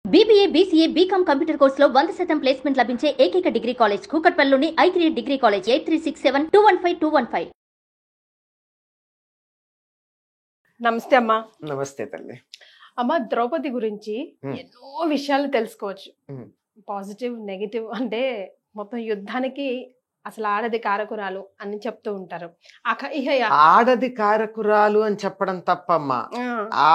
BBA, BCA, BCom computer కోర్సులో 100% placement లభించే ఏకైక డిగ్రీ కాలేజ్ కూకట్పల్లిలోని i3 డిగ్రీ కాలేజ్ 8367215215. నమస్తే అమ్మా. నమస్తే తల్లి. అమ్మ, ద్రౌపది గురించి ఎన్నో విషయాలు తెలుసుకోవచ్చు. మ్మ్. పాజిటివ్, నెగిటివ్ అంటే మొత్తం యుద్ధానికి అసలు ఆడది కారకురాలు అని చెప్తూ ఉంటారు. ఆడది కారకురాలు అని చెప్పడం తప్పమ్మా.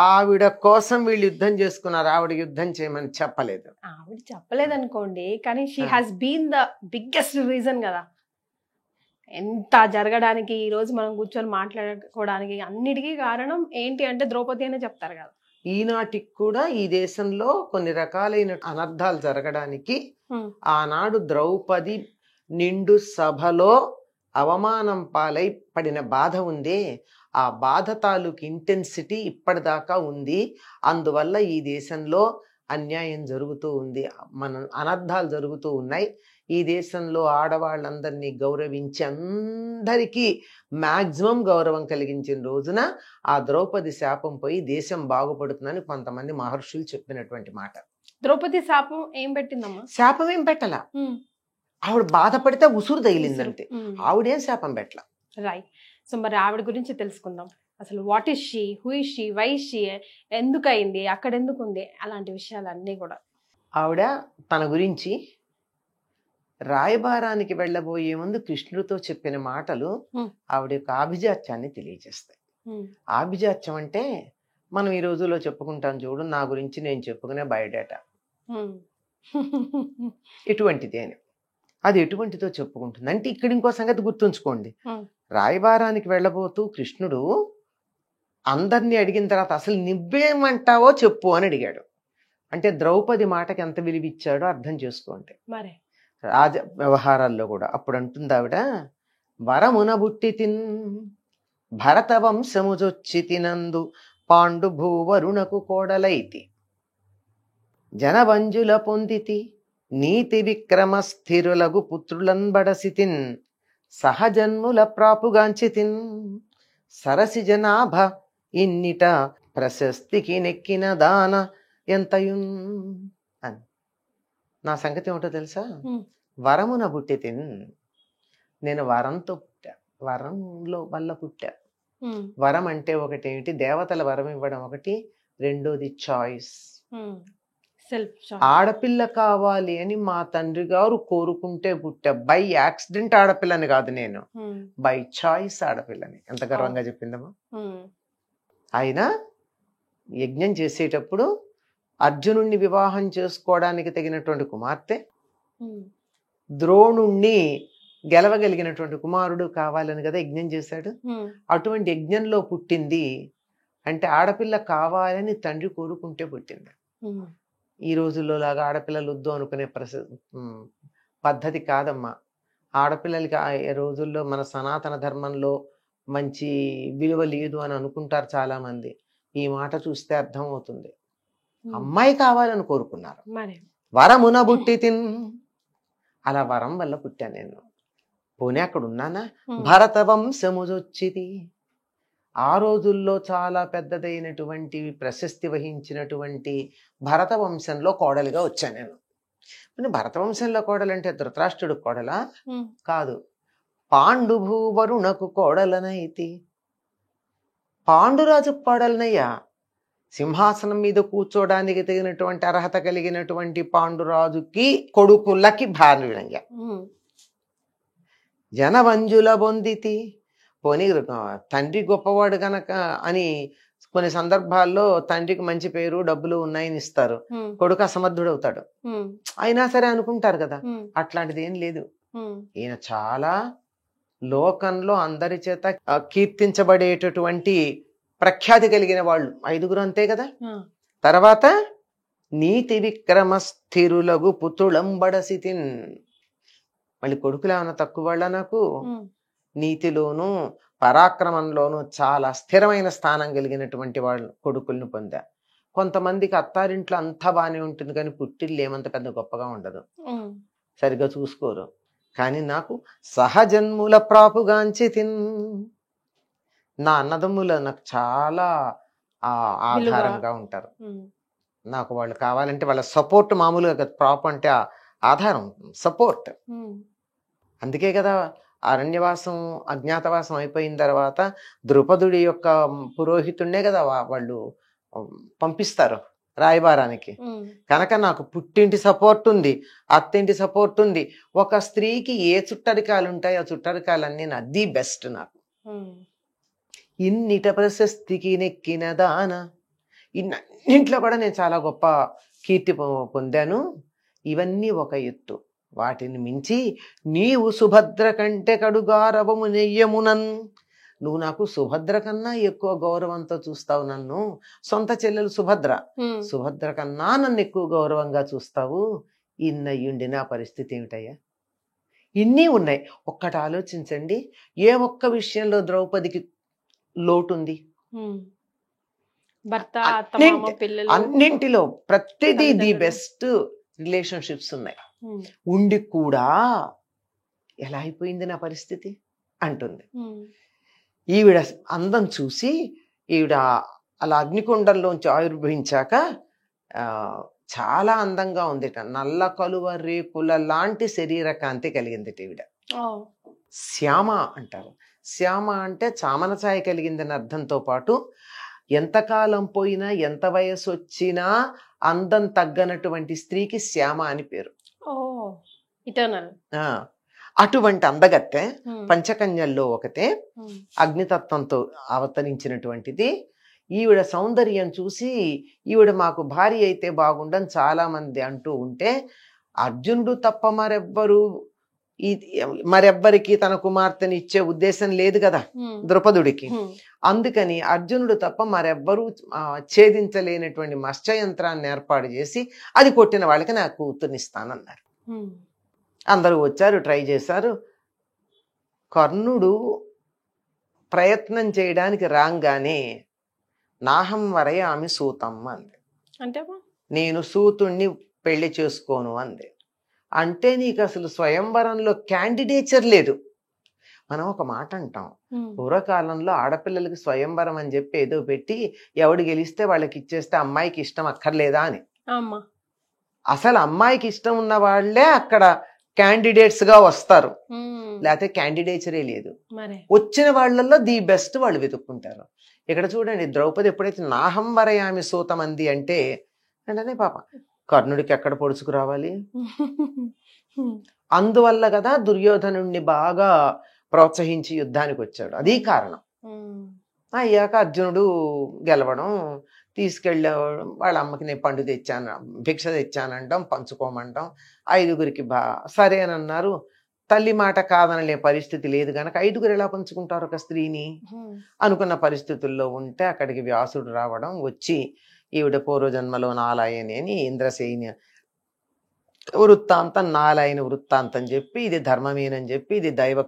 ఆవిడ కోసం వీళ్ళు యుద్ధం చేసుకున్నారు, ఆవిడ యుద్ధం చేయమని చెప్పలేదు. ఆవిడ చెప్పలేదనుకోండి, కానీ she has been the biggest reason కదా ఎంత జరగడానికి, ఈ రోజు మనం కూర్చొని మాట్లాడుకోవడానికి అన్నిటికీ కారణం ఏంటి అంటే ద్రౌపది అనే చెప్తారు కదా. ఈనాటికి కూడా ఈ దేశంలో కొన్ని రకాలైన అనర్థాలు జరగడానికి ఆనాడు ద్రౌపది నిండు సభలో అవమానం పాలై పడిన బాధ ఉందే, ఆ బాధ తాలూకు ఇంటెన్సిటీ ఇప్పటిదాకా ఉంది. అందువల్ల ఈ దేశంలో అన్యాయం జరుగుతూ ఉంది, మన అనర్థాలు జరుగుతూ ఉన్నాయి. ఈ దేశంలో ఆడవాళ్ళందరినీ గౌరవించి అందరికీ మ్యాక్సిమం గౌరవం కలిగించిన రోజున ఆ ద్రౌపది శాపం పోయి దేశం బాగుపడుతుందని కొంతమంది మహర్షులు చెప్పినటువంటి మాట. ద్రౌపది శాపం ఏం పెట్టిందమ్మా? శాపం ఏం పెట్టలా, ఆవిడ బాధపడితే ఉసురు తగిలిందంతే, ఆవిడేం శాపం పెట్టలా. రైట్. సో మరి ఆవిడ గురించి తెలుసుకుందాం. అసలు what is she, who is she, why she, ఎందుకు అయింది, అక్కడ ఎందుకు ఉంది, అలాంటి విషయాలన్నీ కూడా. ఆవిడ తన గురించి రాయబారానికి వెళ్ళబోయే ముందు కృష్ణుడితో చెప్పిన మాటలు ఆవిడ యొక్క ఆభిజాత్యాన్ని తెలియజేస్తాయి. ఆభిజాత్యం అంటే మనం ఈ రోజుల్లో చెప్పుకుంటాం చూడు, నా గురించి నేను చెప్పుకునే బయోడేటా ఎటువంటిది అని. అది ఎటువంటిదో చెప్పుకుంటుంది అంటే ఇక్కడ ఇంకో సంగతి గుర్తుంచుకోండి. రాయబారానికి వెళ్ళబోతూ కృష్ణుడు అందరినీ అడిగిన తర్వాత అసలు నువ్వేమంటావో చెప్పు అని అడిగాడు. అంటే ద్రౌపది మాటకి ఎంత విలువిచ్చాడో అర్థం చేసుకోండి. మరి రాజ వ్యవహారాల్లో కూడా అప్పుడు అంటుంది ఆవిడ, వరమున బుట్టి తిన్ భరత వంశముజొచ్చి తినందు పాండు భూవరుణకు కోడలైతి జనవంజుల పొందితి నీతి విక్రమ స్థిరులగు పుత్రులన్ బడసితిన్ సహజన్ముల ప్రాపుగాంచితిన్ సరసి జనాభ ఇన్నిట ప్రశస్తికి నెక్కిన దాన ఎంతయున్ అని. నా సంగతి ఏమిటో తెలుసా? వరమున పుట్టితిన్, నేను వరంతో పుట్టా, వరంలో వల్ల పుట్టా. వరం అంటే ఒకటేమిటి, దేవతల వరం ఇవ్వడం ఒకటి, రెండోది చాయిస్. ఆడపిల్ల కావాలి అని మా తండ్రి గారు కోరుకుంటే పుట్టా, బై యాక్సిడెంట్ ఆడపిల్లని కాదు, నేను బై చాయిస్ ఆడపిల్లని. ఎంత గర్వంగా చెప్పిందమ్మా. ఆయన యజ్ఞం చేసేటప్పుడు అర్జునుణ్ణి వివాహం చేసుకోవడానికి తగినటువంటి కుమార్తె, ద్రోణుణ్ణి గెలవగలిగినటువంటి కుమారుడు కావాలని కదా యజ్ఞం చేశాడు. అటువంటి యజ్ఞంలో పుట్టింది అంటే ఆడపిల్ల కావాలని తండ్రి కోరుకుంటే పుట్టింది. ఈ రోజుల్లో లాగా ఆడపిల్లలు వద్దు అనుకునే పద్ధతి కాదమ్మా. ఆడపిల్లలకి ఆ రోజుల్లో మన సనాతన ధర్మంలో మంచి విలువ లేదు అని అనుకుంటారు చాలా మంది. ఈ మాట చూస్తే అర్థం అవుతుంది. అమ్మాయి కావాలని కోరుకున్నారు. వరమున బుట్టి తిన్, అలా వరం వల్ల పుట్టా నేను. పోనీ అక్కడ ఉన్నానా? భరత వంశముజొచ్చిది, ఆ రోజుల్లో చాలా పెద్దదైనటువంటి ప్రశస్తి వహించినటువంటి భరత వంశంలో కోడలిగా వచ్చాను నేను. భరత వంశంలో కోడలంటే ధృతరాష్ట్రుడు కోడలా? కాదు, పాండుభూవరుణకు కోడలనైతి, పాండురాజు కోడలనయ్యా. సింహాసనం మీద కూర్చోడానికి తగినటువంటి అర్హత కలిగినటువంటి పాండురాజుకి కొడుకులకి భార్యనయ్యా. జనవంజుల బొందితి, పోనీ తండ్రి గొప్పవాడు గనక అని కొన్ని సందర్భాల్లో తండ్రికి మంచి పేరు డబ్బులు ఉన్నాయని ఇస్తారు, కొడుకు అసమర్థుడు అవుతాడు. అయినా సరే అనుకుంటారు కదా. అట్లాంటిది ఏం లేదు. ఈయన చాలా లోకంలో అందరి చేత కీర్తించబడేటటువంటి ప్రఖ్యాతి కలిగిన వాళ్ళు 5 అంతే కదా. తర్వాత నీతి విక్రమ స్థిరులగు పుత్రులంబడసితిన్, మళ్ళీ కొడుకులు ఏమన్నా తక్కువ వాళ్ళ? నాకు నీతిలోను పరాక్రమంలోనూ చాలా స్థిరమైన స్థానం కలిగినటువంటి వాళ్ళు కొడుకులను పొందా. కొంతమందికి అత్తారింట్లో అంతా బాగానే ఉంటుంది కానీ పుట్టిల్లు ఏమంత పెద్ద గొప్పగా ఉండదు, సరిగ్గా చూసుకోరు. కానీ నాకు సహజన్ముల ప్రాపుగాంచి తిన్, నా అన్నదమ్ముల నాకు చాలా ఆధారంగా ఉంటారు. నాకు వాళ్ళు కావాలంటే వాళ్ళ సపోర్ట్ మామూలుగా కదా, ప్రాప్ అంటే ఆధారం, సపోర్ట్. అందుకే కదా అరణ్యవాసం అజ్ఞాతవాసం అయిపోయిన తర్వాత ద్రుపదుడి యొక్క పురోహితుడినే కదా వాళ్ళు పంపిస్తారు రాయబారానికి. కనుక నాకు పుట్టింటి సపోర్ట్ ఉంది, అత్తింటి సపోర్ట్ ఉంది. ఒక స్త్రీకి ఏ చుట్టరికాలు ఉంటాయో ఆ చుట్టరికాలన్నీ నా ది బెస్ట్ నాకు. ఇన్నిట ప్రశస్తికి నెక్కిన దాన, ఇన్నింట్లో కూడా నేను చాలా గొప్ప కీర్తి పొందాను. ఇవన్నీ ఒక ఎత్తు. వాటిని మించి నీవు సుభద్ర కంటే కడుగారవము నెయ్యమునన్, నువ్వు నాకు సుభద్ర కన్నా ఎక్కువ గౌరవంతో చూస్తావు నన్ను. సొంత చెల్లెలు సుభద్ర, సుభద్ర కన్నా నన్ను ఎక్కువ గౌరవంగా చూస్తావు. ఇన్నయ్యుండి నా పరిస్థితి ఏమిటయ్యా? ఇన్ని ఉన్నాయి. ఒక్కటి ఆలోచించండి, ఏ ఒక్క విషయంలో ద్రౌపదికి లోటుంది? భర్త, అన్నింటిలో ప్రతిదీ ది బెస్ట్ రిలేషన్షిప్స్ ఉన్నాయి. ఉండి కూడా ఎలా అయిపోయింది నా పరిస్థితి అంటుంది. ఈవిడ అందం చూసి ఈవిడ అలా అగ్నికుండంలోంచి ఆవిర్భవించాక చాలా అందంగా ఉంది. నల్ల కలువ రేకుల లాంటి శరీర కాంతి కలిగింది ఈవిడ. శ్యామ అంటారు. శ్యామ అంటే చామన ఛాయ కలిగిందని అర్థంతో పాటు ఎంతకాలం పోయినా ఎంత వయసు వచ్చినా అందం తగ్గనటువంటి స్త్రీకి శ్యామ అని పేరు. అటువంటి అందగత్తె పంచకన్యల్లో ఒకతే, అగ్నితత్వంతో అవతరించినటువంటిది. ఈవిడ సౌందర్యం చూసి ఈవిడ మాకు భార్య అయితే బాగుండని చాలా మంది అంటూ ఉంటే, అర్జునుడు తప్ప మరెవ్వరికి తన కుమార్తెని ఇచ్చే ఉద్దేశం లేదు కదా ద్రుపదుడికి. అందుకని అర్జునుడు తప్ప మరెవ్వరూ ఛేదించలేనటువంటి మత్స్యయంత్రాన్ని ఏర్పాటు చేసి అది కొట్టిన వాళ్ళకి నాకు కూతుర్నిస్తానన్నారు. అందరూ వచ్చారు, ట్రై చేశారు. కర్ణుడు ప్రయత్నం చేయడానికి రాగానే నాహం వరయామి సూతమ్మ అంది. అంటే నేను సూతుణ్ణి పెళ్లి చేసుకోను అంది. అంటే నీకు అసలు స్వయంవరంలో క్యాండిడేచర్ లేదు. మనం ఒక మాట అంటాం, పూర్వకాలంలో ఆడపిల్లలకి స్వయంవరం అని చెప్పి ఏదో పెట్టి ఎవడు గెలిస్తే వాళ్ళకి ఇచ్చేస్తే అమ్మాయికి ఇష్టం అక్కర్లేదా అని. అసలు అమ్మాయికి ఇష్టం ఉన్న వాళ్ళే అక్కడ క్యాండిడేట్స్ గా వస్తారు, లేకపోతే క్యాండిడేచరే లేదు. వచ్చిన వాళ్ళల్లో ది బెస్ట్ వాళ్ళు వెతుక్కుంటారు. ఇక్కడ చూడండి, ద్రౌపది ఎప్పుడైతే నాహం వరయామి సూతమంది అంటే అంటే పాప కర్ణుడికి ఎక్కడ పొడుచుకు రావాలి. అందువల్ల కదా దుర్యోధనుణ్ణి బాగా ప్రోత్సహించి యుద్ధానికి వచ్చాడు. అది కారణం. అయ్యాక అర్జునుడు గెలవడం, తీసుకెళ్ళే వాళ్ళ అమ్మకి నేను పండు తెచ్చాను, భిక్ష తెచ్చానంటాం, పంచుకోమంటాం. 5గురికి సరే అని అన్నారు. తల్లి మాట కాదనలే పరిస్థితి లేదు కనుక 5గురు ఎలా పంచుకుంటారు ఒక స్త్రీని అనుకున్న పరిస్థితుల్లో ఉంటే అక్కడికి వ్యాసుడు రావడం, వచ్చి ఈవిడ పూర్వజన్మలో నాలాయని అని ఇంద్రసేని వృత్తాంతం, నాలాయన వృత్తాంతం చెప్పి ఇది ధర్మమేనని చెప్పి ఇది దైవ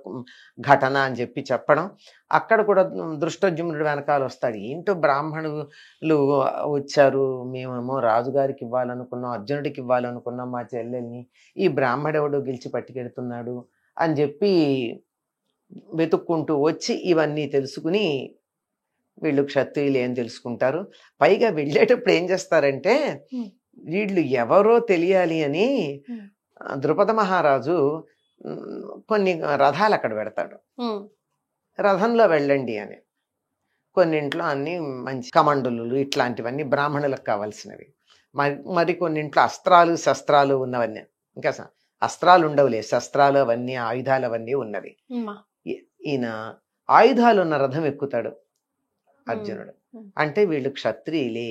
ఘటన అని చెప్పి చెప్పడం. అక్కడ కూడా దృష్టోద్యుమ్నుడు వెనకాల వస్తాడు. ఏంటో బ్రాహ్మణులు వచ్చారు, మేమేమో రాజుగారికి ఇవ్వాలనుకున్నాం, అర్జునుడికి ఇవ్వాలనుకున్నాం మా చెల్లెల్ని, ఈ బ్రాహ్మడెవడు గెలిచి పట్టుకెడుతున్నాడు అని చెప్పి వెతుక్కుంటూ వచ్చి ఇవన్నీ తెలుసుకుని వీళ్ళు క్షత్రియులు ఏం తెలుసుకుంటారు. పైగా వెళ్ళేటప్పుడు ఏం చేస్తారంటే, వీళ్ళు ఎవరో తెలియాలి అని ద్రుపద మహారాజు కొన్ని రథాలు అక్కడ పెడతాడు. రథంలో వెళ్ళండి అని. కొన్నింట్లో అన్ని మంచి కమండలు ఇట్లాంటివన్నీ బ్రాహ్మణులకు కావాల్సినవి, మరి కొన్నింట్లో అస్త్రాలు శస్త్రాలు ఉన్నవన్నీ. ఇంకా అస్త్రాలు ఉండవులే, శస్త్రాలు అవన్నీ ఆయుధాలు అవన్నీ ఉన్నవి. ఈయన ఆయుధాలు ఉన్న రథం ఎక్కుతాడు అర్జునుడు. అంటే వీళ్ళు క్షత్రియులే,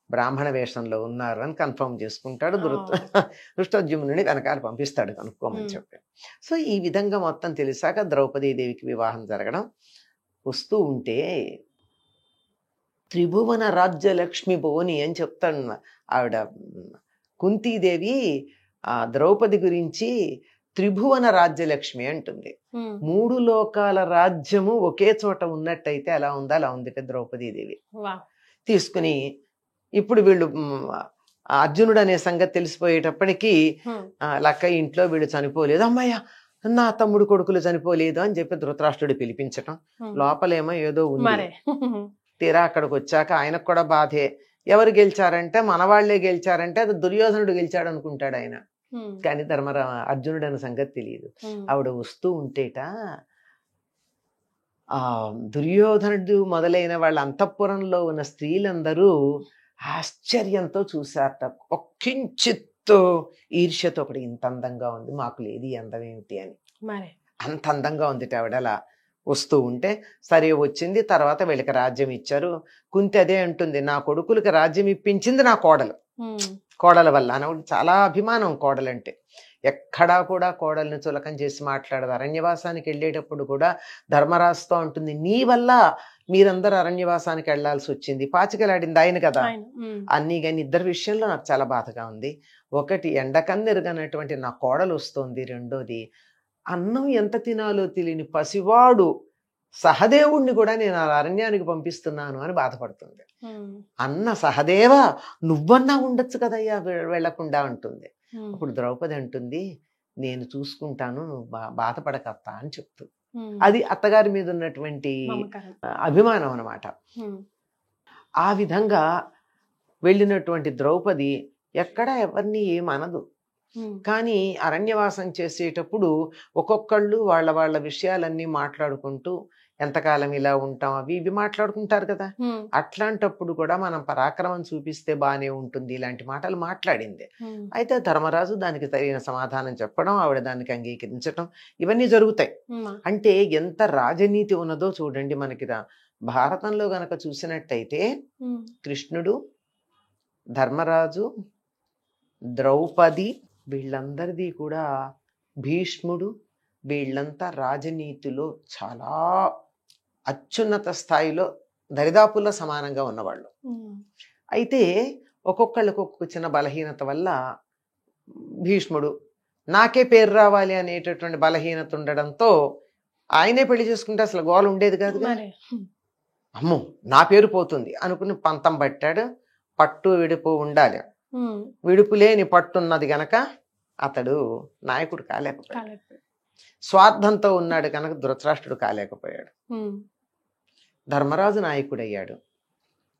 బ్రాహ్మణ వేషంలో ఉన్నారు అని కన్ఫర్మ్ చేసుకుంటాడు. దృష్టోద్యుమ్నుని వెనకాల పంపిస్తాడు కనుక్కోమని చెప్పి. సో ఈ విధంగా మొత్తం తెలిసాక ద్రౌపదీదేవికి వివాహం జరగడం వస్తూ ఉంటే, త్రిభువన రాజ్యలక్ష్మి బోని అని చెప్తాడు ఆవిడ. కుంతీదేవి ఆ ద్రౌపది గురించి త్రిభువన రాజ్యలక్ష్మి అంటుంది. 3 లోకాల రాజ్యము ఒకే చోట ఉన్నట్టయితే ఎలా ఉందా అలా ఉంది ద్రౌపదీదేవి. తీసుకుని ఇప్పుడు వీళ్ళు అర్జునుడు అనే సంగతి తెలిసిపోయేటప్పటికీ లక్క ఇంట్లో వీడు చనిపోలేదు, అమ్మయ్య నా తమ్ముడు కొడుకులు చనిపోలేదు అని చెప్పి ధృతరాష్ట్రుడు పిలిపించటం. లోపలేమో ఏదో ఉంది. తీరా అక్కడికి వచ్చాక ఆయనకు కూడా బాధే, ఎవరు గెలిచారంటే మన వాళ్ళే గెలిచారంటే అది దుర్యోధనుడు గెలిచాడు అనుకుంటాడు ఆయన. కానీ అర్జునుడు అన్న సంగతి తెలియదు. ఆవిడ వస్తూ ఉంటేట ఆ దుర్యోధనుడు మొదలైన వాళ్ళ అంతఃపురంలో ఉన్న స్త్రీలందరూ ఆశ్చర్యంతో చూశారట. ఒక్కించిత్తు ఈర్ష్యతో ఒకటి ఇంత అందంగా ఉంది, మాకు లేదు ఈ అందం ఏమిటి అని. అంత అందంగా ఉంది ఆవిడ. అలా వస్తూ ఉంటే సరే వచ్చింది. తర్వాత వీళ్ళకి రాజ్యం ఇచ్చారు. కుంతి అదే అంటుంది, నా కొడుకులకి రాజ్యం ఇప్పించింది నా కోడల వల్ల అని. చాలా అభిమానం కోడలంటే. ఎక్కడా కూడా కోడల్ని చులకం చేసి మాట్లాడదు. అరణ్యవాసానికి వెళ్ళేటప్పుడు కూడా ధర్మరాజుతో అంటుంది, నీ వల్ల మీరందరూ అరణ్యవాసానికి వెళ్లాల్సి వచ్చింది. పాచికలాడింది ఆయన కదా అన్నీ. కానీ ఇద్దరి విషయంలో నాకు చాలా బాధగా ఉంది. ఒకటి ఎండకన్నెరుగనటువంటి నా కోడలు వస్తోంది. రెండోది అన్నం ఎంత తినాలో తెలియని పసివాడు సహదేవుణ్ణి కూడా నేను అరణ్యానికి పంపిస్తున్నాను అని బాధపడుతుంది. అన్న సహదేవ నువ్వన్నా ఉండొచ్చు కదయ్యా వెళ్లకుండా అంటుంది. అప్పుడు ద్రౌపది అంటుంది, నేను చూసుకుంటాను, నువ్వు బాధపడకత్తా అని చెప్తుంది. అది అత్తగారి మీద ఉన్నటువంటి అభిమానం అన్నమాట. ఆ విధంగా వెళ్ళినటువంటి ద్రౌపది ఎక్కడా ఎవరిని ఏమనదు. కానీ అరణ్యవాసం చేసేటప్పుడు ఒక్కొక్కళ్ళు వాళ్ళ వాళ్ళ విషయాలన్నీ మాట్లాడుకుంటూ ఎంతకాలం ఇలా ఉంటాం అవి ఇవి మాట్లాడుకుంటారు కదా. అట్లాంటప్పుడు కూడా మనం పరాక్రమం చూపిస్తే బానే ఉంటుంది ఇలాంటి మాటలు మాట్లాడింది. అయితే ధర్మరాజు దానికి తగిన సమాధానం చెప్పడం, ఆవిడ దానికి అంగీకరించడం ఇవన్నీ జరుగుతాయి. అంటే ఎంత రాజనీతి ఉన్నదో చూడండి. మనకి భారతంలో గనక చూసినట్టయితే కృష్ణుడు, ధర్మరాజు, ద్రౌపది వీళ్ళందరిది కూడా, భీష్ముడు, వీళ్ళంతా రాజనీతిలో చాలా అత్యున్నత స్థాయిలో దరిదాపుల్లో సమానంగా ఉన్నవాళ్ళు. అయితే ఒక్కొక్కళ్ళకి ఒక్కొక్క చిన్న బలహీనత వల్ల భీష్ముడు నాకే పేరు రావాలి అనేటటువంటి బలహీనత ఉండడంతో ఆయనే పెళ్లి చేసుకుంటే అసలు గోల ఉండేది కాదు. అమ్మో నా పేరు పోతుంది అనుకుని పంతం పట్టాడు. పట్టు విడుపు ఉండాలి, విడుపు లేని పట్టున్నది గనక అతడు నాయకుడు కాలేకపోయాడు. స్వార్థంతో ఉన్నాడు కనుక ధృతరాష్ట్రుడు కాలేకపోయాడు. ధర్మరాజు నాయకుడయ్యాడు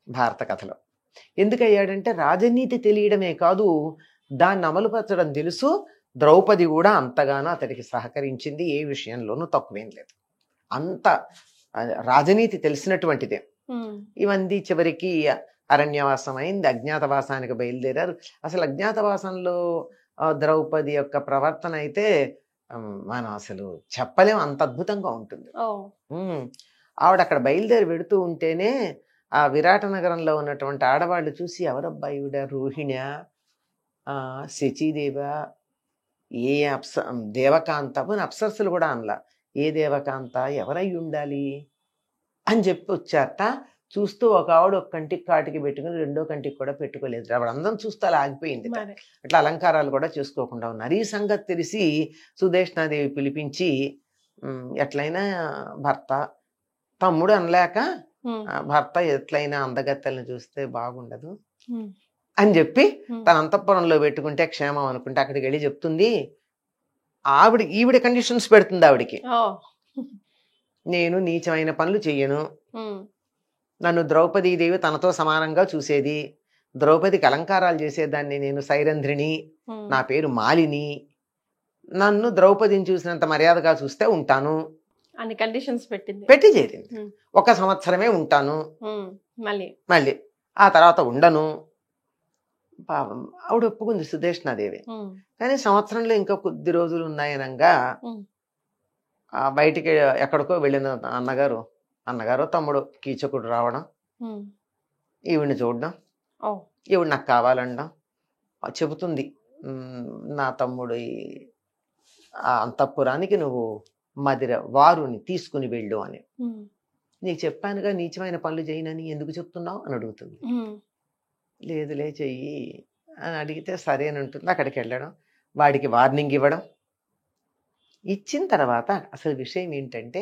భారత కథలో. ఎందుకయ్యాడంటే రాజనీతి తెలియడమే కాదు, దాన్ని అమలుపరచడం తెలుసు. ద్రౌపది కూడా అంతగానో అతడికి సహకరించింది. ఏ విషయంలోనూ తక్కువేం లేదు. అంత రాజనీతి తెలిసినటువంటిదే. ఇవన్నీ చివరికి అరణ్యవాసం అయింది. అజ్ఞాతవాసానికి బయలుదేరారు. అసలు అజ్ఞాతవాసంలో ద్రౌపది యొక్క ప్రవర్తన అయితే మనం అసలు చెప్పలేం, అంత అద్భుతంగా ఉంటుంది. ఆవిడ అక్కడ బయలుదేరి వెడుతూ ఉంటేనే ఆ విరాట నగరంలో ఉన్నటువంటి ఆడవాళ్ళు చూసి, ఎవరబ్బా ఈవిడ, రోహిణి, శచీదేవ, ఏ దేవకాంత, అప్సరసులు కూడా అనలా, ఏ దేవకాంత ఎవరై ఉండాలి అని చెప్పి వచ్చారట. చూస్తూ ఒక ఆవిడ ఒక కంటికి కాటికి పెట్టుకుని రెండో కంటికి కూడా పెట్టుకోలేదు. ఆవిడ అందరం చూస్తూ అలా ఆగిపోయింది. అట్లా అలంకారాలు కూడా చేసుకోకుండా ఉన్నారు. ఈ సంగతి తెలిసి సుదేష్ణాదేవి పిలిపించి, ఎట్లయినా భర్త తమ్ముడు అనలేక భర్త ఎట్లయినా అందగత్తెల్ని చూస్తే బాగుండదు అని చెప్పి తన అంతఃపురంలో పెట్టుకుంటే క్షేమం అనుకుంటే అక్కడికి వెళ్ళి చెప్తుంది. ఈవిడ కండిషన్స్ పెడుతుంది ఆవిడికి. నేను నీచమైన పనులు చెయ్యను, నన్ను ద్రౌపదీదేవి తనతో సమానంగా చూసేది, ద్రౌపదికి అలంకారాలు చేసేదాన్ని నేను సైరంధ్రిని, నా పేరు మాలిని, నన్ను ద్రౌపదిని చూసినంత మర్యాదగా చూస్తే ఉంటాను అన్ని కండిషన్స్ పెట్టి చేరింది. 1 సంవత్సరమే ఉంటాను, మళ్ళీ ఆ తర్వాత ఉండను. పాపం ఆవిడ ఒప్పుకుంది సుదేష్ణాదేవి. కానీ సంవత్సరంలో ఇంకా కొద్ది రోజులు ఉన్నాయనగా బయటికి ఎక్కడికో వెళ్ళిన అన్నగారు తమ్ముడు కీచకుడు రావడం, ఈవిడిని చూడడం, ఈవిడ నాకు కావాలండం, చెబుతుంది, నా తమ్ముడు అంతఃపురానికి నువ్వు మదిర వారుని తీసుకుని వెళ్ళు అని. నీకు చెప్పానుగా నీచమైన పనులు చేయనని, ఎందుకు చెప్తున్నావు అని అడుగుతుంది. లేదులే చెయ్యి అని అడిగితే సరే అని ఉంటుంది. అక్కడికి వెళ్ళడం, వాడికి వార్నింగ్ ఇవ్వడం. ఇచ్చిన తర్వాత అసలు విషయం ఏంటంటే,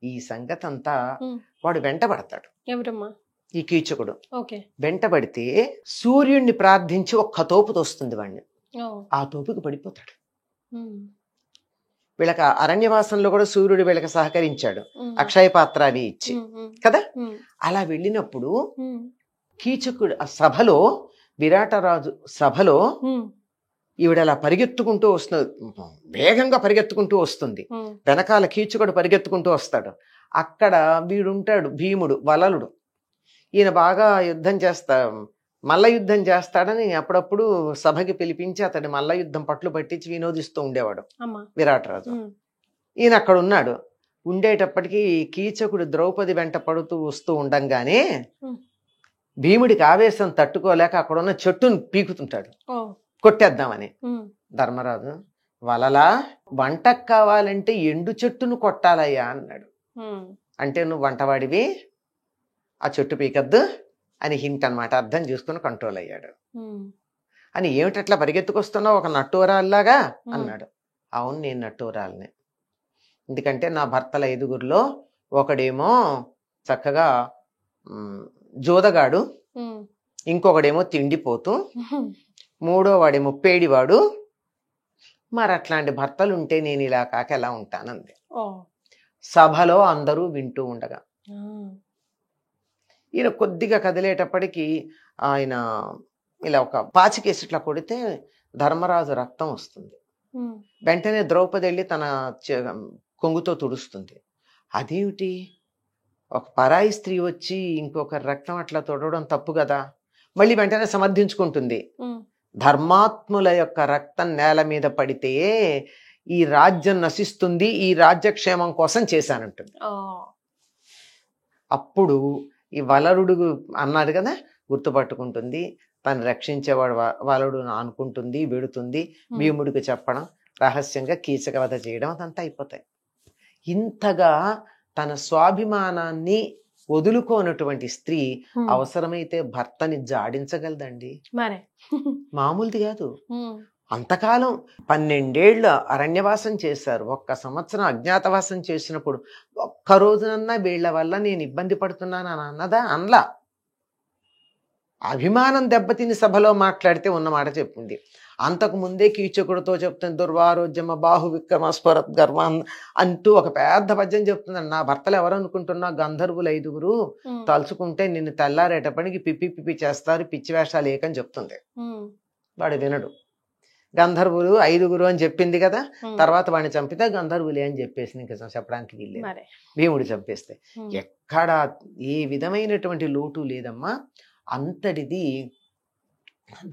ఈ సంగతి అంతా వాడు వెంటబడతాడు. ఎవరమ్మా? ఈ కీచకుడు వెంటబడితే సూర్యుడిని ప్రార్థించి ఒక్క తోపు తోస్తుంది వాడిని. ఆ తోపుకి పడిపోతాడు. వీళ్ళకి అరణ్యవాసంలో కూడా సూర్యుడు వీళ్ళకి సహకరించాడు, అక్షయ పాత్ర అవి ఇచ్చి కదా. అలా వెళ్ళినప్పుడు కీచకుడు ఆ సభలో, విరాటరాజు సభలో ఈవిడ అలా పరిగెత్తుకుంటూ వస్తుంది, వేగంగా పరిగెత్తుకుంటూ వస్తుంది. వెనకాల కీచకుడు పరిగెత్తుకుంటూ వస్తాడు. అక్కడ వీడుంటాడు భీముడు, వలలుడు. ఈయన బాగా మల్ల యుద్ధం చేస్తాడని అప్పుడప్పుడు సభకి పిలిపించి అతడి మల్ల యుద్ధం పట్లు పట్టించి వినోదిస్తూ ఉండేవాడు విరాటరాజు. ఈయన అక్కడ ఉన్నాడు. ఉండేటప్పటికీ కీచకుడు ద్రౌపది వెంట పడుతూ వస్తూ ఉండంగానే భీముడికి ఆవేశం తట్టుకోలేక అక్కడ ఉన్న చెట్టును పీకుతుంటాడు కొట్టేద్దామని. ధర్మరాజు, వలలా వంటకు కావాలంటే ఎండు చెట్టును కొట్టాలయ్యా అన్నాడు. అంటే నువ్వు వంటవాడివి, ఆ చెట్టు పీకద్దు అని హింట్ అనమాట. అర్థం చేసుకుని కంట్రోల్ అయ్యాడు. అని ఏమిటట్లా పరిగెత్తుకొస్తున్నావు ఒక నట్టూరాల్లాగా అన్నాడు. అవును, నేను నట్టూరాలనే. ఎందుకంటే నా భర్తల 5గురిలో ఒకడేమో చక్కగా జోదగాడు, ఇంకొకడేమో తిండిపోతూ, మూడో వాడేమో పేడివాడు. మరి అట్లాంటి భర్తలు ఉంటే నేను ఇలా కాక ఎలా ఉంటానంది. సభలో అందరూ వింటూ ఉండగా ఈయన కొద్దిగా కదిలేటప్పటికి ఆయన ఇలా ఒక పాచికేసి ఇట్లా కొడితే ధర్మరాజు రక్తం వస్తుంది. వెంటనే ద్రౌపది వెళ్ళి తన కొంగుతో తుడుస్తుంది. అదేమిటి, ఒక పరాయి స్త్రీ వచ్చి ఇంకొక రక్తం అట్లా తొడవడం తప్పు కదా. మళ్ళీ వెంటనే సమర్థించుకుంటుంది. ధర్మాత్ముల యొక్క రక్తం నేల మీద పడితే ఈ రాజ్యం నశిస్తుంది, ఈ రాజ్యక్షేమం కోసం చేశానంటుంది. అప్పుడు ఈ వలరుడు అన్నాడు కదా, గుర్తుపట్టుకుంటుంది. తను రక్షించేవాడు వలరుడు అనుకుంటుంది, వెడుతుంది. భీముడికి చెప్పడం, రహస్యంగా కీచకవధ చేయడం, అదంతా అయిపోతాయి. ఇంతగా తన స్వాభిమానాన్ని వదులుకోనటువంటి స్త్రీ అవసరమైతే భర్తని జాడించగలదండి. మామూలుది కాదు. అంతకాలం 12 ఏళ్ళు అరణ్యవాసం చేశారు. 1 సంవత్సరం అజ్ఞాతవాసం చేసినప్పుడు ఒక్క రోజునన్నా వీళ్ల వల్ల నేను ఇబ్బంది పడుతున్నాను అని అన్నదా? అనలా. అభిమానం దెబ్బతిని సభలో మాట్లాడితే ఉన్నమాట చెప్పింది. అంతకు ముందే కీచకుడితో చెప్తుంది, దుర్వారోజ్యమ బాహు విక్రమ స్వరత్ గర్వ అంటూ ఒక పెద్ద పద్యం చెప్తుందండి. నా భర్తలు ఎవరు అనుకుంటున్నా, గంధర్వులు 5గురు తలుచుకుంటే నిన్ను తెల్లారేటప్పటికి పిప్పి పిప్పి చేస్తారు, పిచ్చి వేషాలు ఏకని చెప్తుంది. వాడు వినడు. గంధర్వులు 5గురు అని చెప్పింది కదా, తర్వాత వాడిని చంపితే గంధర్వులే అని చెప్పేసి ఇంకా చెప్పడానికి వీళ్ళు భీముడు చంపేస్తే. ఎక్కడ ఏ విధమైనటువంటి లోటు లేదమ్మా. అంతటిది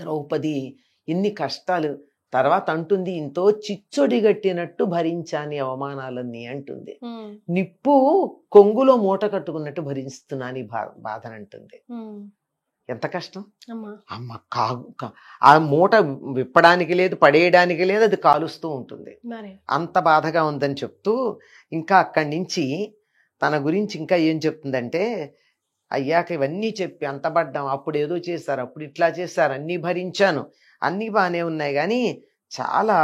ద్రౌపది ఇన్ని కష్టాలు తర్వాత అంటుంది, ఇంతో చిచ్చొడిగట్టినట్టు భరించాని అవమానాలన్నీ అంటుంది. నిప్పు కొంగులో మూట కట్టుకున్నట్టు భరిస్తున్నాను ఈ బాధనంటుంది. ఎంత కష్టం అమ్మ. ఆ మూట విప్పడానికి లేదు, పడేయడానికి లేదు, అది కాలుస్తూ ఉంటుంది. అంత బాధగా ఉందని చెప్తూ ఇంకా అక్కడి నుంచి తన గురించి ఇంకా ఏం చెప్తుందంటే, అయ్యాక ఇవన్నీ చెప్పి అంతపడ్డాం, అప్పుడు ఏదో చేశారు, అప్పుడు ఇట్లా చేశారు, అన్నీ భరించాను, అన్నీ బాగానే ఉన్నాయి, కానీ చాలా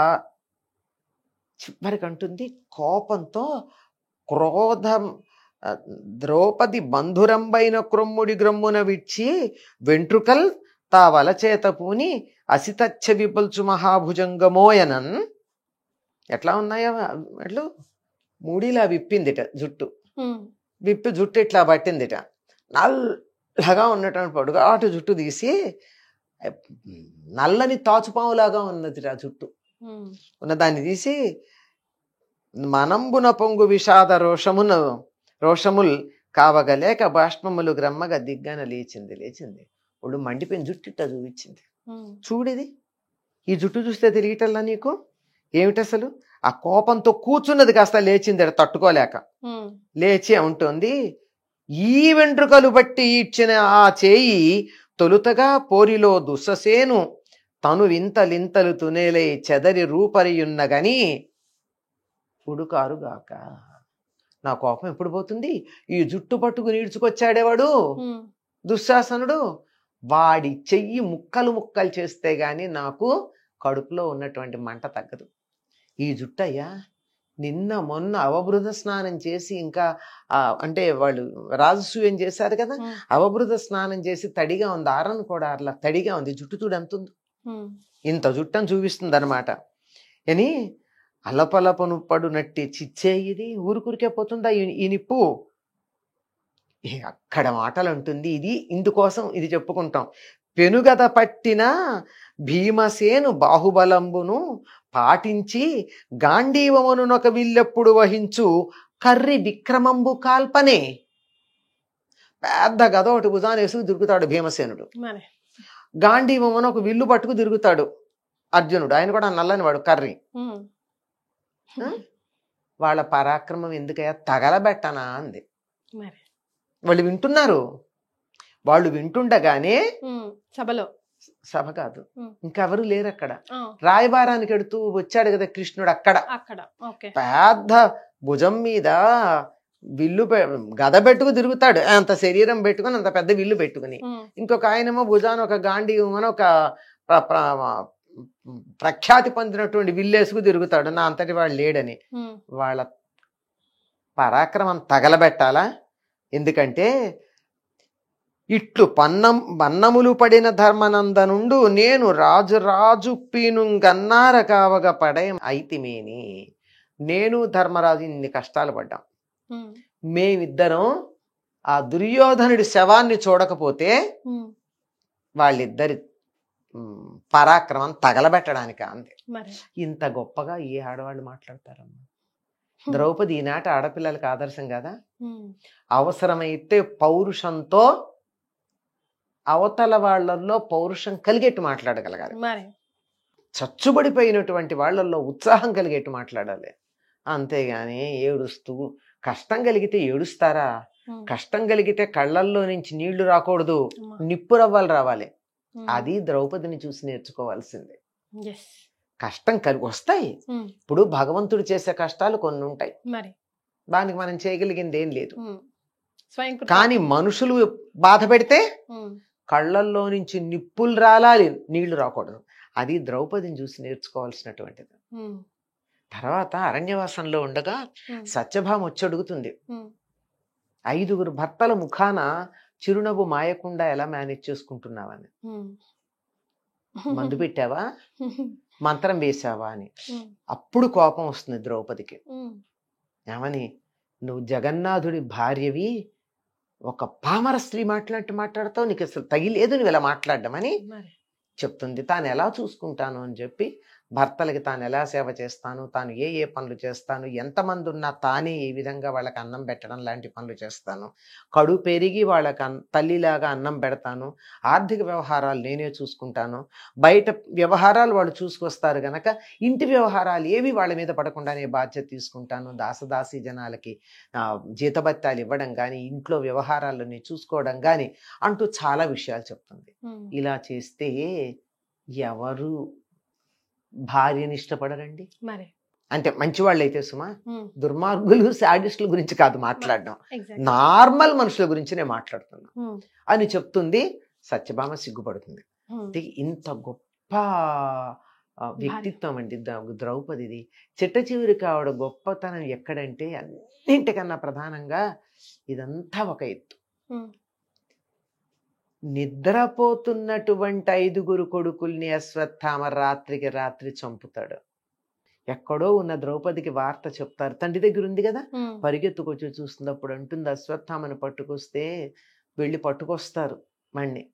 చివరికి అంటుంది కోపంతో, క్రోధం ద్రౌపది బంధురంబైన క్రొమ్ముడి గ్రమ్మున విచ్చి వెంట్రుకల్ తా వలచేత పూని అసితచ్చ విపల్చు మహాభుజంగమోయనన్. ఎట్లా ఉన్నాయో అట్లు మూడిలా విప్పిందిట జుట్టు. విప్పి జుట్టు ఇట్లా పట్టిందిట. నల్లగా ఉన్నటువంటి పొడుగాటు జుట్టు తీసి నల్లని తాచుపాములాగా ఉన్నది ఆ జుట్టు. ఉన్నదాన్ని తీసి మనంబున పొంగు విషాద రోషముల్ కావగలేక బాష్పములు గ్రమ్మగా దిగ్గన లేచింది. ఒళ్ళు మండిపోయిన జుట్టు ఇట్లా చూపించింది. చూడేది ఈ జుట్టు చూస్తే తెలియటల్లా నీకు ఏమిటి అసలు? ఆ కోపంతో కూర్చున్నది కాస్త లేచింది తట్టుకోలేక. లేచి ఉంటుంది, ఈ వెంట్రుకలు బట్టి ఇచ్చిన ఆ చేయి తొలుతగా పోరిలో దుస్ససేను తను వింతలింతలు తునేలై చెదరి రూపరియున్నగని ఉడుకారుగాక. నా కోపం ఎప్పుడు పోతుంది? ఈ జుట్టు పట్టుకుని ఈడ్చుకొచ్చాడేవాడు దుశ్శాసనుడు, వాడి చెయ్యి ముక్కలు ముక్కలు చేస్తే గాని నాకు కడుపులో ఉన్నటువంటి మంట తగ్గదు. ఈ జుట్టు అయ్యా నిన్న మొన్న అవబృధ స్నానం చేసి, ఇంకా అంటే వాళ్ళు రాజసూయం చేశారు కదా, అవబృధ స్నానం చేసి తడిగా ఉంది, ఆరను కూడా అట్లా తడిగా ఉంది, జుట్టు చూడు ఎంత ఉంది, ఇంత జుట్టని చూపిస్తుంది అనమాట. అని అలపలపను పడు నట్టి చిచ్చే ఇది ఊరుకురికే పోతుందా ఈ నిప్పు? అక్కడ మాటలు అంటుంది. ఇది ఇందుకోసం ఇది చెప్పుకుంటాం. పెనుగద పట్టిన భీమసేను బాహుబలంబును పాటించి గాంధీవమునొక విల్లెప్పుడు వహించు కర్రి విక్రమంబు కాల్పనే. పెద్ద గద ఒకటి భుజాన్ని వేసుకు తిరుగుతాడు భీమసేనుడు. గాంధీవమున ఒక విల్లు పట్టుకు తిరుగుతాడు అర్జునుడు. ఆయన కూడా నల్లని వాడు కర్రి. వాళ్ళ పరాక్రమం ఎందుకయ్యా తగలబెట్టనా అంది. వాళ్ళు వింటున్నారు. వాళ్ళు వింటుండగానే సభ కాదు, ఇంకెవరు లేరు అక్కడ. రాయబారానికి ఎడుతూ వచ్చాడు కదా కృష్ణుడు. అక్కడ పెద్ద భుజం మీద విల్లు గద పెట్టుకు తిరుగుతాడు. అంత శరీరం పెట్టుకుని అంత పెద్ద విల్లు పెట్టుకుని, ఇంకొక ఆయనేమో భుజాన్ని ఒక గాంధీవమని ఒక ప్రఖ్యాతి పొందినటువంటి విల్లేసుకు తిరుగుతాడు. నా అంతటి వాడు లేడని. వాళ్ళ పరాక్రమం తగలబెట్టాలా? ఎందుకంటే ఇట్లు పన్నములు పడిన ధర్మనందనుండు నేను రాజు పీనుంగన్నార కావగ పడే అయితిమేని. నేను ధర్మరాజు ఇన్ని కష్టాలు పడ్డాం. మేమిద్దరం ఆ దుర్యోధనుడి శవాన్ని చూడకపోతే వాళ్ళిద్దరి పరాక్రమం తగలబెట్టడానికి అంది. ఇంత గొప్పగా ఏ ఆడవాళ్ళు మాట్లాడతారమ్మా? ద్రౌపది ఈనాటి ఆడపిల్లలకి ఆదర్శం కదా. అవసరమైతే పౌరుషంతో అవతల వాళ్ళల్లో పౌరుషం కలిగేట్టు మాట్లాడగలగాలి. చచ్చుబడిపోయినటువంటి వాళ్ళల్లో ఉత్సాహం కలిగేట్టు మాట్లాడాలి. అంతేగాని ఏడుస్తూ, కష్టం కలిగితే ఏడుస్తారా? కష్టం కలిగితే కళ్ళల్లో నుంచి నీళ్లు రాకూడదు, నిప్పు రవ్వలు రావాలి. అది ద్రౌపదిని చూసి నేర్చుకోవాల్సిందే. కష్టం కలిగి వస్తాయి. ఇప్పుడు భగవంతుడు చేసే కష్టాలు కొన్ని ఉంటాయి, దానికి మనం చేయగలిగింది ఏం లేదు. కానీ మనుషులు బాధ పెడితే కళ్ళల్లో నుంచి నిప్పులు రాలాలి, నీళ్లు రాకూడదు. అది ద్రౌపదిని చూసి నేర్చుకోవాల్సినటువంటిది. తర్వాత అరణ్యవాసంలో ఉండగా సత్యభామ వచ్చి అడుగుతుంది, 5 భర్తల ముఖాన చిరునవ్వు మాయకుండా ఎలా మేనేజ్ చేసుకుంటున్నావని. మందు పెట్టావా, మంత్రం వేసావా అని. అప్పుడు కోపం వస్తుంది ద్రౌపదికి. ఏమని, నువ్వు జగన్నాథుడి భార్యవి, ఒక పామర స్త్రీ మాట్లాడతావు, నీకు అసలు తగిలేదు నువ్వు ఇలా మాట్లాడడం అని చెప్తుంది. తాను ఎలా చూసుకుంటాను అని చెప్పి, భర్తలకి తాను ఎలా సేవ చేస్తాను, తాను ఏ పనులు చేస్తాను, ఎంతమంది ఉన్నా తానే ఏ విధంగా వాళ్ళకి అన్నం పెట్టడం లాంటి పనులు చేస్తాను, కడు పెరిగి వాళ్ళకి తల్లిలాగా అన్నం పెడతాను, ఆర్థిక వ్యవహారాలు నేనే చూసుకుంటాను, బయట వ్యవహారాలు వాళ్ళు చూసుకొస్తారు గనక ఇంటి వ్యవహారాలు ఏవి వాళ్ళ మీద పడకుండానే బాధ్యత తీసుకుంటాను, దాసదాసి జనాలకి జీతభత్యాలు ఇవ్వడం కానీ, ఇంట్లో వ్యవహారాలని చూసుకోవడం కానీ అంటూ చాలా విషయాలు చెప్తుంది. ఇలా చేస్తే ఎవరు భార్యని ఇష్టపడరండి? మరి అంటే మంచి వాళ్ళు అయితే సుమా, దుర్మార్గులు శాడిస్టుల గురించి కాదు మాట్లాడడం, నార్మల్ మనుషుల గురించి నేను మాట్లాడుతున్నా అని చెప్తుంది. సత్యభామ సిగ్గుపడుతుంది. ఇంత గొప్ప వ్యక్తిత్వం అండి ద్రౌపదిది. చిట్ట చివరికి ఆవిడ గొప్పతనం ఎక్కడంటే, అన్నింటికన్నా ప్రధానంగా ఇదంతా ఒక ఎత్తు. నిద్రపోతున్నటువంటి 5 కొడుకుల్ని అశ్వత్థామ రాత్రికి రాత్రి చంపుతాడు. ఎక్కడో ఉన్న ద్రౌపదికి వార్త చెప్తారు, తండ్రి దగ్గర ఉంది కదా, పరిగెత్తుకొచ్చి చూస్తున్నప్పుడు అంటుంది, అశ్వత్థామని పట్టుకొస్తే వెళ్ళి పట్టుకొస్తారు మణ్ణి.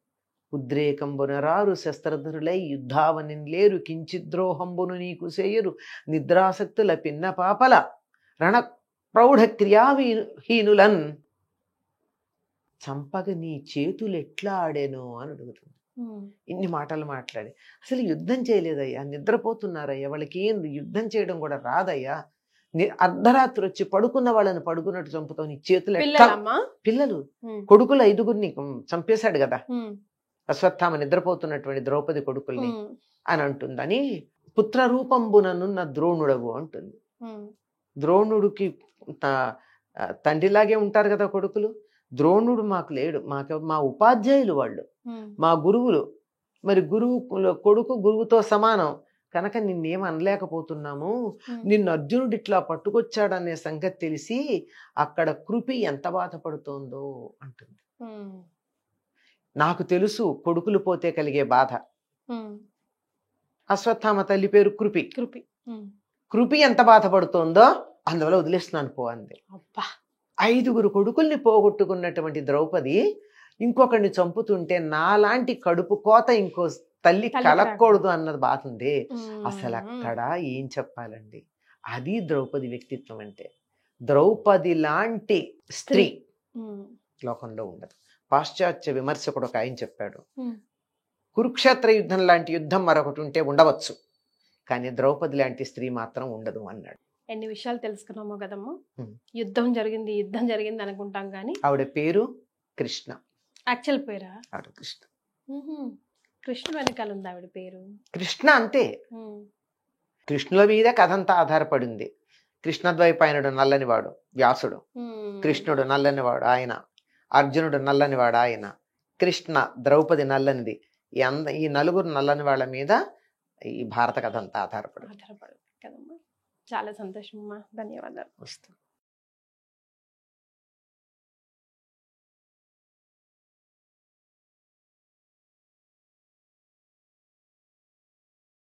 ఉద్రేకంబునరారు శస్త్రధరులై యుద్ధావని లేరు, కించిద్రోహంబును నీకు చేయరు, నిద్రాసక్తుల పిన్న పాపల రణ ప్రౌఢ క్రియాహీనులన్ చంపగ నీ చేతులు ఎట్లా ఆడాను అని అడుగుతుంది. ఇన్ని మాటలు మాట్లాడి, అసలు యుద్ధం చేయలేదయ్యా, నిద్రపోతున్నారయ్యా, వాళ్ళకి ఏం యుద్ధం చేయడం కూడా రాదయ్యా, అర్ధరాత్రి వచ్చి పడుకున్న వాళ్ళని పడుకున్నట్టు చంపుతావు, నీ చేతులు ఎట్లా, పిల్లలు కొడుకులు 5 చంపేశాడు కదా అశ్వత్థామ, నిద్రపోతున్నటువంటి ద్రౌపది కొడుకుల్ని అని అంటుందని. పుత్రరూపంబుననున్న ద్రోణుడవు అంటుంది. ద్రోణుడికి తండ్రిలాగే ఉంటారు కదా కొడుకులు. ద్రోణుడు మాకు లేడు, మా ఉపాధ్యాయులు వాళ్ళు, మా గురువులు. మరి కొడుకు గురువుతో సమానం కనుక నిన్నేం అనలేకపోతున్నాము. నిన్ను అర్జునుడు ఇట్లా పట్టుకొచ్చాడనే సంగతి తెలిసి అక్కడ కృపి ఎంత బాధపడుతోందో అంటుంది. నాకు తెలుసు కొడుకులు పోతే కలిగే బాధ. అశ్వత్థామ తల్లి పేరు కృపి ఎంత బాధపడుతోందో అందువల్ల వదిలేస్తున్నాను పో అంది. 5 కొడుకుల్ని పోగొట్టుకున్నటువంటి ద్రౌపది ఇంకొకరిని చంపుతుంటే నాలాంటి కడుపు కోత ఇంకో తల్లి కలగకూడదు అన్నది బాధ ఉంది. అసలు అక్కడ ఏం చెప్పాలండి, అది ద్రౌపది వ్యక్తిత్వం అంటే. ద్రౌపది లాంటి స్త్రీ లోకంలో ఉండదు. పాశ్చాత్య విమర్శకుడు ఒక ఆయన చెప్పాడు, కురుక్షేత్ర యుద్ధం లాంటి యుద్ధం మరొకటి ఉంటే ఉండవచ్చు, కానీ ద్రౌపది లాంటి స్త్రీ మాత్రం ఉండదు అన్నాడు. ఎన్ని విషయాలు తెలుసుకున్నామో కదమ్మా. యుద్ధం జరిగింది అనుకుంటాం కానీ ఆవిడ పేరు కృష్ణ. యాక్చువల్ పేరా? ఆవిడ కృష్ణ. కృష్ణ వెనకాల ఉంది ఆవిడ పేరు. కృష్ణ అంతే. కృష్ణుల మీద కథ అంతా ఆధారపడింది. కృష్ణద్వైపాయనుడు నల్లనివాడు వ్యాసుడు, కృష్ణుడు నల్లనివాడు ఆయన, అర్జునుడు నల్లనివాడు ఆయన, కృష్ణ, ద్రౌపది నల్లనిది. ఈ 4 నల్లని వాళ్ళ మీద ఈ భారత కథ అంతా ఆధారపడు కదమ్మా. చాలా సంతోషం అమ్మా, ధన్యవాదాలు. వస్తుంది.